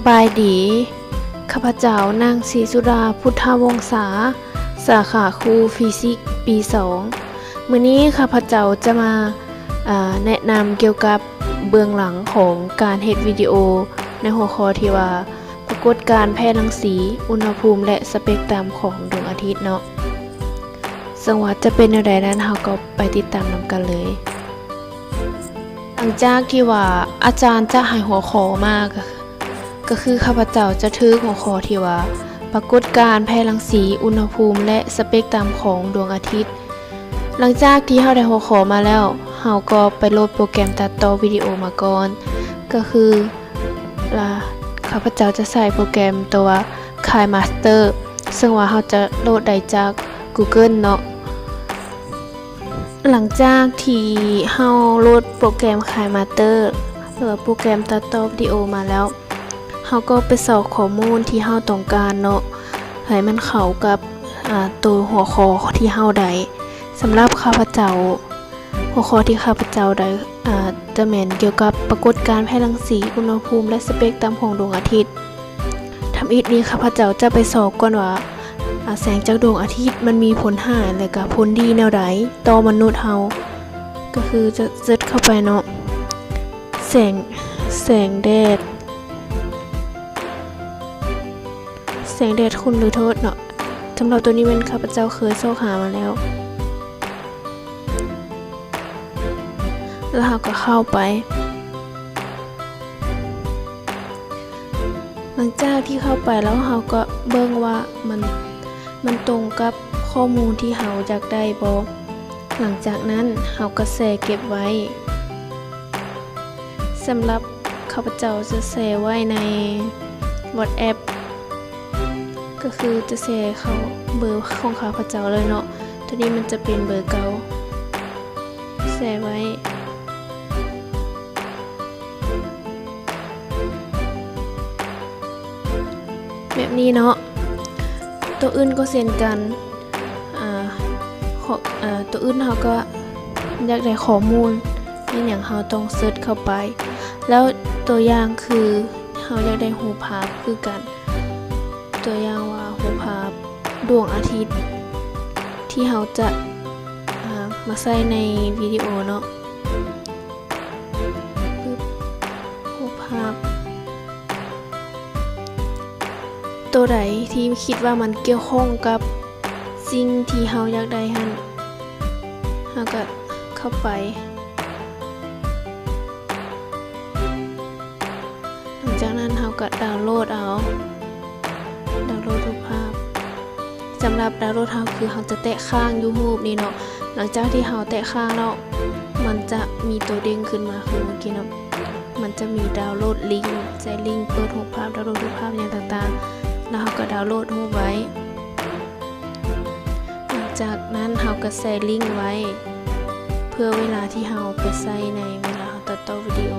บายดีข้าพเจ้านางศรีสุดาพุทธวงศาสาขาครูฟิสิกส์ปี 2มื้อนี้ข้าพเจ้าจะมาแนะนำเกี่ยวกับเบื้องหลังของการเฮ็ดวิดีโอในหัวข้อที่ว่าปรากฏการณ์แพร่รังสีอุณหภูมิและสเปกตรัมของดวงอาทิตย์เนาะซึ่งว่าจะเป็นแนวใดนั้นเราก็ไปติดตามนำกันเลยหลังจากที่ว่าอาจารย์จะให้หัวข้อมาก็คือข้าพเจ้าจะถือหัวข้อที่ว่าปรากฏการณ์แพร่รังสีอุณหภูมิและสเปกตรัมของดวงอาทิตย์หลังจากที่เราได้หัวข้อมาแล้วเราก็ไปโหลดโปรแกรมตัดต่อวิดีโอมาก่อนก็คือข้าพเจ้าจะใส่โปรแกรมตัว KineMaster ซึ่งว่าเราจะโหลดได้จาก Google เนาะหลังจากที่เราโหลดโปรแกรม KineMaster หรือโปรแกรมตัดต่อวิดีโอมาแล้วเราก็ไปสอบข้อมูลที่เราต้องการเนาะให้มันเข้ากับตัวหัวข้อที่เราได้สำหรับข้าพเจ้าหัวข้อที่ข้าพเจ้าได้จะแม่นเกี่ยวกับปรากฏการณ์แพร่รังสีอุณหภูมิและสเปกตรัมของดวงอาทิตย์ทำอิฐนี้ข้าพเจ้าจะไปสอบก่อนว่าแสงจากดวงอาทิตย์มันมีผลหายและก็ผลดีแนวใดต่อมนุษย์เฮาก็คือจะเซิร์ชเข้าไปเนาะแสงแดดคุณหรือโทษเนาะสำหรับตัวนี้มันข้าพเจ้าเคยโซกหามาแล้วเราก็เข้าไปหลังจากที่เข้าไปแล้วเราก็เบิ่งว่ามันตรงกับข้อมูลที่เราอยากได้บ่หลังจากนั้นเราก็แชร์เก็บไว้สำหรับข้าพเจ้าจะแชร์ไว้ใน WhatsApp ก็คือจะแชร์เข้าเบอร์ของข้าพเจ้าเลยเนาะตัวนี้มันจะเป็นเบอร์เก่าแชร์ไว้แบบนี้เนาะตัวอื่นก็เช่นกันตัวอื่นเราก็อยากได้ข้อมูลในอย่างเราต้องเสิร์ชเข้าไปแล้วตัวอย่างคือเราอยากได้รูปภาพคือกันตัวอย่างว่ารูปภาพดวงอาทิตย์ที่เราจะมาใส่ในวิดีโอเนาะรูปภาพตัวใดที่คิดว่ามันเกี่ยวข้องกับสิ่งที่เราอยากได้หั่นเราก็เข้าไปหลังจากนั้นเราก็ดาวน์โหลดรูปภาพสำหรับดาวน์โหลดเราคือเราจะแตะข้างยูทูบนี่เนาะหลังจากที่เราแตะข้างแล้วมันจะมีตัวเด้งขึ้นมาคือเมื่อกี้เนาะมันจะมีดาวน์โหลดลิงก์ใส่ลิงก์เปิดรูปภาพดาวน์โหลดรูปภาพอย่างต่างๆแล้วเราก็ดาวน์โหลดรูปไว้หลังจากนั้นเราก็ใส่ลิงก์ไว้เพื่อเวลาที่เราไปใส่ในเวลาเราตัดต่อวิดีโอ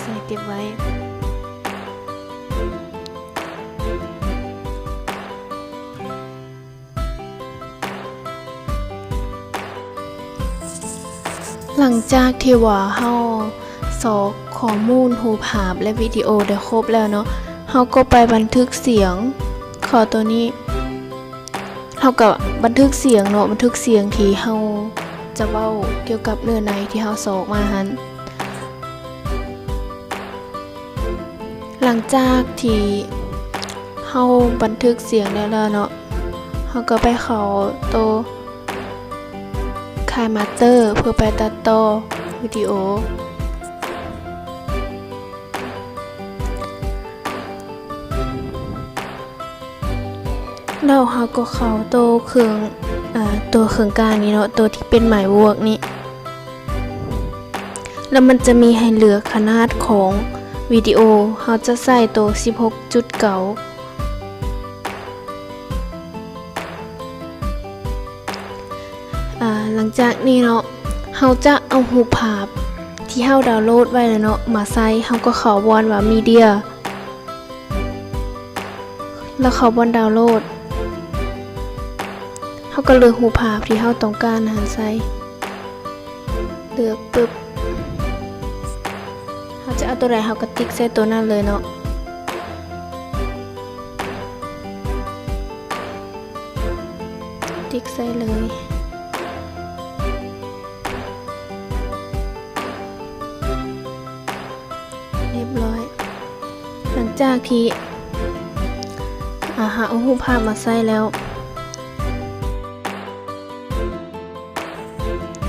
ใส่เก็บไว้หลังจากที่ว่าเฮาสอบข้อมูลรูปภาพและวิดีโอได้ครบแล้วเนาะเฮาก็ไปบันทึกเสียงข้อตัวนี้เฮาก็บันทึกเสียงเนาะบันทึกเสียงที่เฮาจะเว้าเกี่ยวกับเนื้อในที่เฮาสอบมาหั่นหลังจากที่เฮาบันทึกเสียงได้แล้วเนาะเฮาก็ไปเข้าตัวKineMaster เพื่อไปตัดต่อวิดีโอแล้วเราก็เข้าตัวเครื่องกลางนี้เนาะตัวที่เป็นหมายวกนี้แล้วมันจะมีให้เลือกขนาดของวิดีโอเราจะใส่ตัว 16.9หลังจากนี้เนาะเราจะเอารูปภาพที่เราดาวน์โหลดไว้แล้วเนาะมาใส่เราก็เข้าบอนว่ามีเดียแล้วเข้าบอนดาวน์โหลดเราก็เลือกรูปภาพที่เราต้องการหันใส่ เลือกปึ๊บเขาจะเอาตัวไหนเขาก็ติ๊กใส่ตัวนั้นเลยเนาะติ๊กใส่เลยเรียบร้อยหลังจากที่หาเอารูปภาพมาใส่แล้ว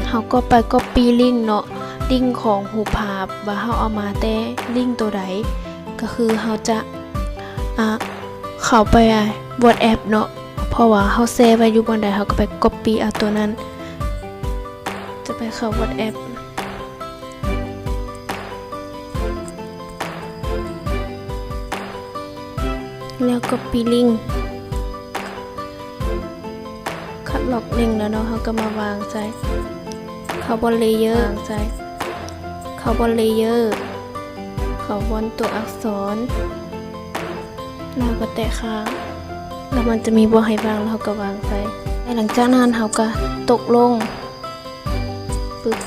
เขาก็ไป copy ลิงก์เนาะลิงก์ของรูปภาพว่าเขาเอามาแต่ลิงก์ตัวใดก็คือเขาจะเข้าไปWhatsApp เนาะเพราะว่าเขาเซฟไว้อยู่บนใดเขาก็ไป copy เอาตัวนั้นจะไปเข้า WhatsApp แล้ว copy ลิงก์คัดลอกลิงก์แล้วเนาะเขาก็มาวางใส่เข้าบนเลเยอร์ใส่เข้าบนเลเยอร์เข้าบนตัวอักษรแล้วก็แตะค้างแล้วมันจะมีบ่ให้วางแล้วเขาก็วางใส่หลังจากนั้นเขาก็ตกลงปึ๊บ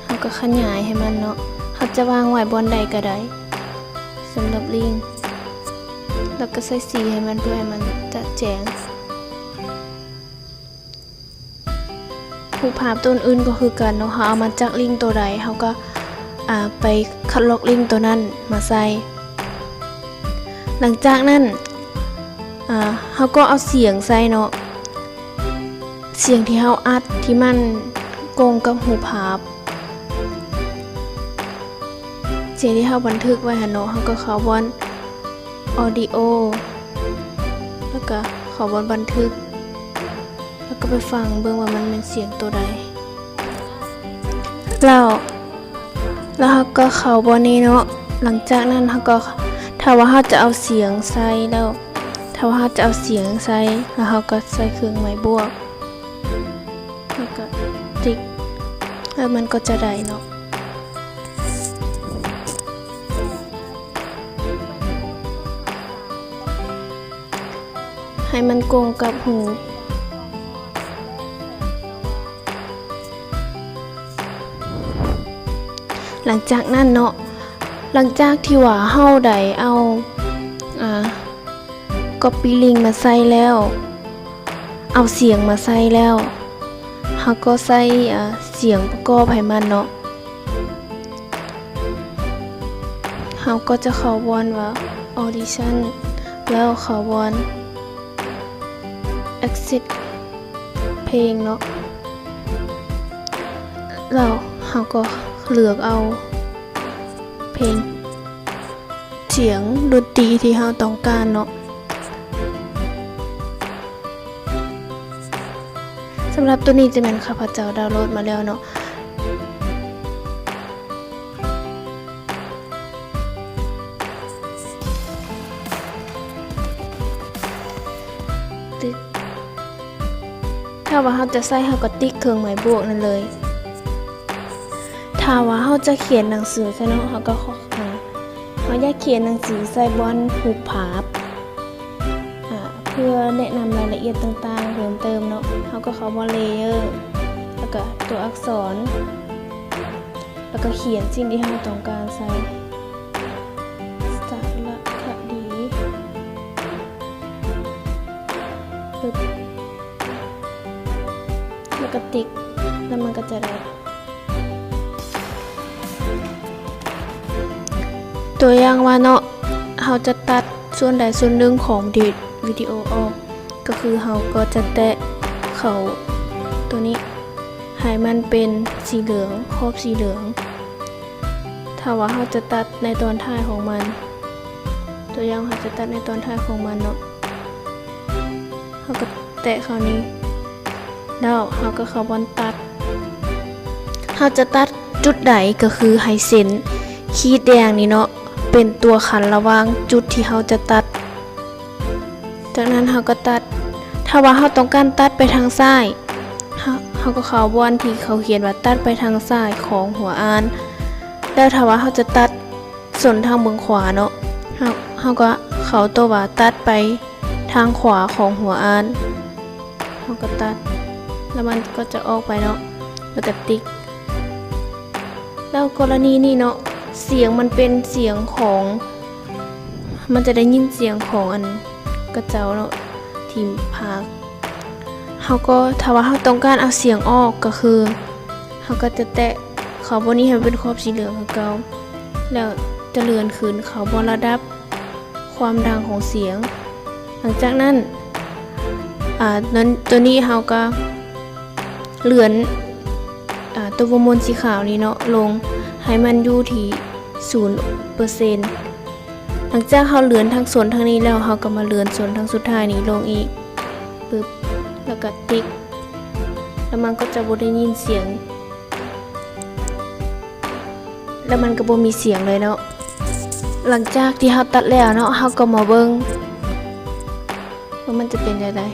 เขาก็ขยายให้มันเนาะเขาจะวางไว้บนใดก็ได้สำหรับลิงก์แล้วก็ใส่สีให้มันเพื่อให้มันจัดแจงรูปภาพตัวอื่นก็คือกันเนาะเขาเอามาจากลิงก์ตัวใดเขาก็ไปคัดลอกลิงก์ตัวนั้นมาใส่หลังจากนั้นเขาก็เอาเสียงใส่เนาะเสียงที่เขาอัดที่มันกงกับรูปภาพเสียงที่เขาบันทึกไว้เนาะเขาก็เข้าบน audio แล้วก็เข้าบนบันทึกแล้วก็ไปฟังเบิ่งว่ามันเป็นเสียงตัวใดแล้วเขาก็เข้าบนนี้เนาะหลังจากนั้นเขาก็ถ้าว่าเขาจะเอาเสียงใส่แล้วถ้าว่าเขาจะเอาเสียงใส่แล้วเขาก็ใส่เครื่องหมายบวกแล้วก็ติ๊กแล้วมันก็จะได้เนาะให้มันโกงกับหูหลังจากนั้นเนาะหลังจากที่ว่าเฮาได้เอาcopy link มาใส่แล้วเอาเสียงมาใส่แล้วเฮาก็ใส่เสียงประกอบให้มันเนาะเฮาก็จะเข้าวนว่า audition แล้วเข้าวน exit เพลงเนาะแล้วเฮาก็เลือกเอาเพลงเสียงดนตรีที่เราต้องการเนาะสำหรับตัวนี้จะเป็นข้าพเจ้าดาวน์โหลดมาแล้วเนาะถ้าว่าเราจะใส่เราก็ติ๊กเครื่องหมายบวกนั่นเลยถ้าว่าเราจะเขียนหนังสือใช่เนาะเราก็เราอยากเขียนหนังสือใส่บนรูปภาพเพื่อแนะนำรายละเอียดต่างๆเพิ่มเติมเนาะเราก็เข้าบนเลเยอร์แล้วก็ตัวอักษรแล้วก็เขียนสิ่งที่เราต้องการใส่สารคดีปึ๊บแล้วก็ติ๊กแล้วมันก็จะได้ตัวอย่างว่าเนาะเราจะตัดส่วนใดส่วนหนึ่งของวิดีโอออกก็คือเราก็จะแตะเข้าตัวนี้ให้มันเป็นสีเหลืองครอบสีเหลืองถ้าว่าเราจะตัดในตอนท้ายของมันตัวอย่างเราจะตัดในตอนท้ายของมันเนาะเราก็แตะเข้านี้แล้วเราก็เข้าบนตัดเราจะตัดจุดใดก็คือให้เส้นขีดแดงนี่เนาะเป็นตัวขันระหว่างจุดที่เราจะตัดจากนั้นเราก็ตัดถ้าว่าเราต้องการตัดไปทางซ้ายเราก็เข้าบนที่เขาเขียนว่าตัดไปทางซ้ายของหัวอ่านแล้วถ้าว่าเราจะตัดส่วนทางเบื้องขวาเนาะเราก็เข้าตัวว่าตัดไปทางขวาของหัวอ่านเราก็ตัดแล้วมันก็จะออกไปเนาะแล้วก็ติ๊ก แล้วกรณีนี้เนาะเสียงมันเป็นเสียงของมันจะได้ยินเสียงของอันกระเจ้าเนาะทีมพากเฮาก็ถ้าว่าเฮาต้องการเอาเสียงออกก็คือเฮาก็จะแตะเขาบนนี้ให้มันเป็นขอบสีเหลืองคือเก่าแล้วจะเลื่อนขึ้นเขาบนระดับความดังของเสียงหลังจากนั้นตัวนี้เฮาก็เลื่อนตัววงมนสีขาวนี้เนาะลงให้มันอยู่ที่ 0% หลังจากเฮาเลื่อนทั้งส่วนทางนี้แล้วเฮาก็มาเลื่อนส่วนทางสุดท้ายนี้ลงอีกปึ๊บแล้วก็ติ๊กแล้วมันก็จะบ่ได้ยินเสียงแล้วมันก็บ่มีเสียงเลยเนาะหลังจากที่เฮาตัดแล้วเนาะเฮาก็มาเบิ่งว่ามันจะเป็นจังได๋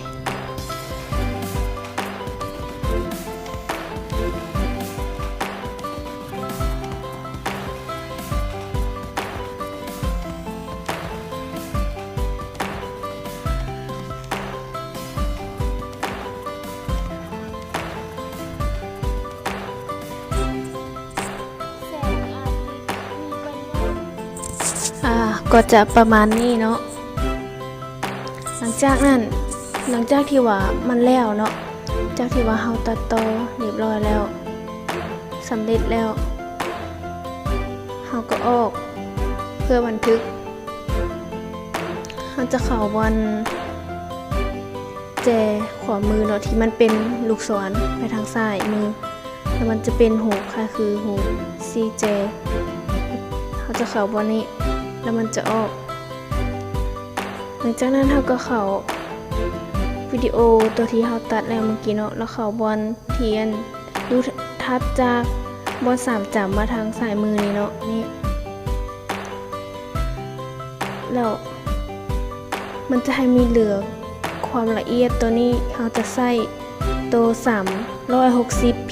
ก็จะประมาณนี้เนาะหลังจากที่ว่ามันแล้วเนาะจากที่ว่าเฮาตัดต่อเรียบร้อยแล้วสำเร็จแล้วเฮาก็ออกเพื่อบันทึกเฮาจะเข้าบนแจขวามือเนาะที่มันเป็นลูกศรไปทางซ้ายมือแล้วมันจะเป็นหูค่ะคือหู CJ เฮาจะเข้าบนนี้แล้วมันจะออกหลังจากนั้นเราก็เข้าวิดีโอตัวที่เราตัดแล้วเมื่อกี้เนาะแล้วเข้าบนเทียนดูทัดจากบน3จับมาทางซ้ายมือนี่เนาะนี่แล้วมันจะให้มีเหลือความละเอียดตัวนี้เราจะใส่ตัว 360p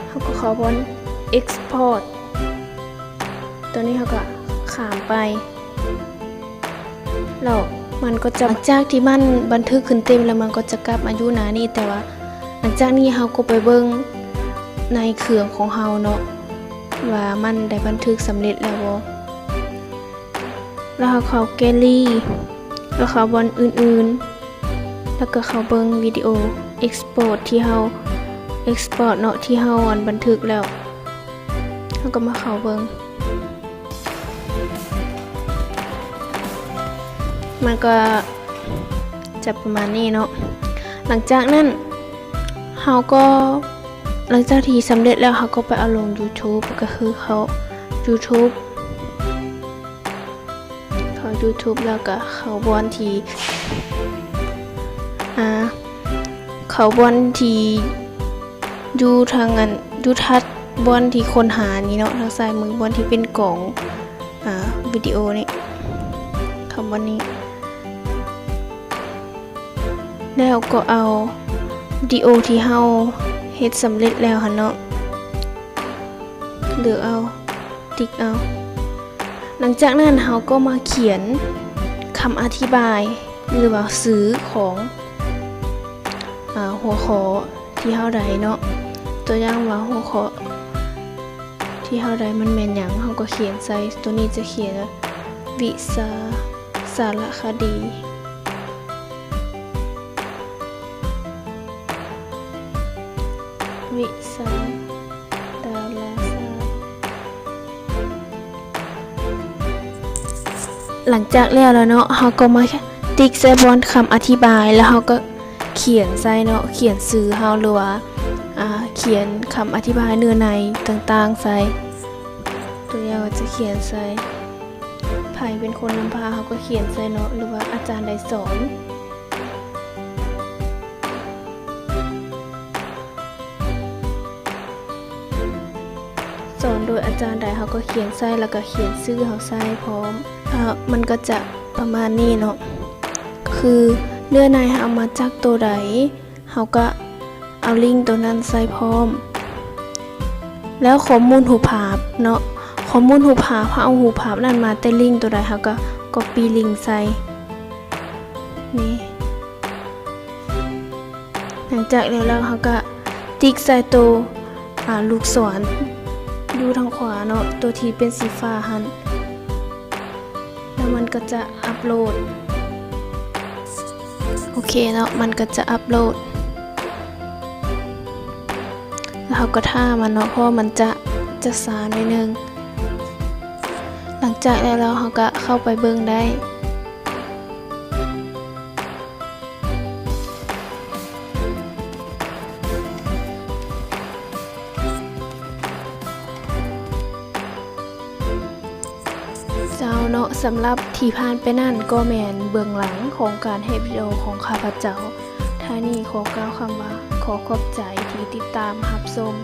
เราก็เข้าบน exportตัวนี้เขาก็ขามไปแล้วมันก็จะหลังจากที่มันบันทึกขึ้นเต็มแล้วมันก็จะกลับมาอยู่หน้านี้แต่ว่าหลังจากนี้เขาก็ไปเบิ่งในเครื่องของเขาเนาะว่ามันได้บันทึกสำเร็จแล้วบ่แล้วเขาแกลลี่แล้วเขาบนอื่นๆแล้วก็เขาเบิ่งวิดีโอ export ที่เขา export เนาะที่เขาบันทึกแล้วเขาก็มาเขาเบิ่งมันก็จะประมาณนี้เนาะหลังจากนั้นหลังจากที่สำเร็จแล้วเขาก็ไปเอาลง YouTube ก็คือเขา YouTube แล้วก็เขาบอนที่อยู่ทางอันยูทัศบอนที่ค้นหานี่เนาะทางซ้ายมือบอนที่เป็นกล่องวิดีโอนี่คำวันนี้แล้วก็เอาวิดีโอที่เฮาเฮ็ดสำเร็จแล้วหั่นเนาะเลือกเอาติ๊กเอาหลังจากนั้นเฮาก็มาเขียนคำอธิบายหรือว่าสื่อของหัวข้อที่เฮาได้เนาะตัวอย่างว่าหัวข้อที่เฮาได้มันแม่นหยังเฮาก็เขียนใส่ตัวนี้จะเขียนวิชาสารคดีวิชาดาราศาสตร์หลังจากแล้วเนาะเฮาก็มาติ๊กใส่บนคำอธิบายแล้วเฮาก็เขียนใส่เนาะเขียนสื่อเฮาหรือว่าเขียนคำอธิบายเนื้อในต่างๆใส่ตัวอย่างก็จะเขียนใส่ไผเป็นคนนำพาเฮาก็เขียนใส่เนาะหรือว่าอาจารย์ได้สอนโดยอาจารย์ใดเขาก็เขียนใส่แล้วก็เขียนชื่อเขาใส่พร้อมมันก็จะประมาณนี้เนาะคือเนื้อในเอามาจากตัวใดเขาก็เอาลิงก์ตัวนั้นใส่พร้อมแล้วข้อมูลรูปภาพเนาะข้อมูลรูปภาพเอารูปภาพนั้นมาแต่ลิงก์ตัวใดเขาก็copyลิงก์ใส่นี่หลังจากแล้วเขาก็ติ๊กใส่ตัว ลูกศรอยู่ทางขวาเนาะตัวที่เป็นสีฟ้าหันแล้วมันก็จะอัปโหลดโอเคเนาะมันก็จะอัปโหลดแล้วเราก็ท่ามันเนาะเพราะมันจะสาหน่อยนึงหลังจากแล้วเราก็เข้าไปเบิ่งได้เจ้าเนาะสำหรับที่ผ่านไปนั่นก็แม่นเบื้องหลังของการเฮ็ดวิดีโอของข้าพเจ้าท่านี้ขอกล่าวคำว่าขอขอบใจที่ติดตามรับชม